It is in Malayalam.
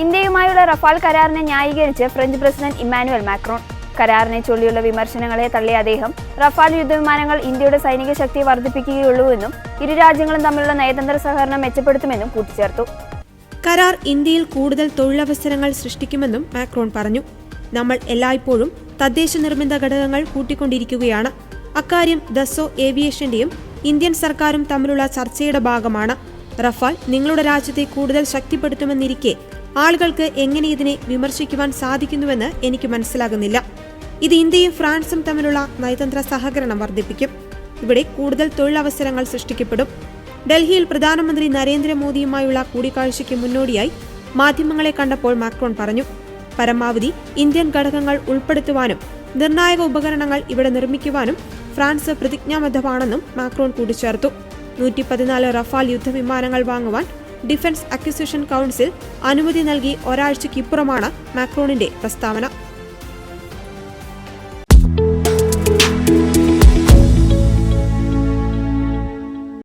ഇന്ത്യയുമായുള്ള റഫാൽ കരാറിനെ ന്യായീകരിച്ച് ഫ്രഞ്ച് പ്രസിഡന്റ് ഇമ്മാനുവൽ മാക്രോൺ. കരാറിനെ ചൊല്ലിയുള്ള വിമർശനങ്ങളെ തള്ളിയ അദ്ദേഹം റഫാൽ യുദ്ധവിമാനങ്ങൾ ഇന്ത്യയുടെ സൈനിക ശക്തി വർദ്ധിപ്പിക്കുകയുള്ളൂവെന്നും ഇരു രാജ്യങ്ങളും തമ്മിലുള്ള നയതന്ത്ര സഹകരണം മെച്ചപ്പെടുത്തുമെന്നും കൂട്ടിച്ചേർത്തു. കരാർ ഇന്ത്യയിൽ കൂടുതൽ തൊഴിലവസരങ്ങൾ സൃഷ്ടിക്കുമെന്നും മാക്രോൺ പറഞ്ഞു. നമ്മൾ എല്ലായ്പ്പോഴും തദ്ദേശ നിർമ്മിത ഘടകങ്ങൾ കൂട്ടിക്കൊണ്ടിരിക്കുകയാണ്. അക്കാര്യം ദസോ ഏവിയേഷന്റെയും ഇന്ത്യൻ സർക്കാരും തമ്മിലുള്ള ചർച്ചയുടെ ഭാഗമാണ്. റഫാൽ നിങ്ങളുടെ രാജ്യത്തെ കൂടുതൽ ശക്തിപ്പെടുത്തുമെന്നിരിക്കെ ആളുകൾക്ക് എങ്ങനെ ഇതിനെ വിമർശിക്കുവാൻ സാധിക്കുന്നുവെന്ന് എനിക്ക് മനസ്സിലാകുന്നില്ല. ഇത് ഇന്ത്യയും ഫ്രാൻസും തമ്മിലുള്ള നയതന്ത്ര സഹകരണം വർദ്ധിപ്പിക്കും. ഇവിടെ കൂടുതൽ തൊഴിലവസരങ്ങൾ സൃഷ്ടിക്കപ്പെടും. ഡൽഹിയിൽ പ്രധാനമന്ത്രി നരേന്ദ്രമോദിയുമായുള്ള കൂടിക്കാഴ്ചയ്ക്ക് മുന്നോടിയായി മാധ്യമങ്ങളെ കണ്ടപ്പോൾ മാക്രോൺ പറഞ്ഞു, പരമാവധി ഇന്ത്യൻ ഘടകങ്ങൾ ഉൾപ്പെടുത്തുവാനും നിർണായക ഉപകരണങ്ങൾ ഇവിടെ നിർമ്മിക്കുവാനും ഫ്രാൻസ് പ്രതിജ്ഞാബദ്ധമാണെന്നും മാക്രോൺ കൂട്ടിച്ചേർത്തു. 114 റഫാൽ യുദ്ധവിമാനങ്ങൾ വാങ്ങുവാൻ ഡിഫൻസ് അക്വിസിഷൻ കൗൺസിൽ അനുമതി നൽകി ഒരാഴ്ചയ്ക്കിപ്പുറമാണ് മാക്രോണിന്റെ പ്രസ്താവന.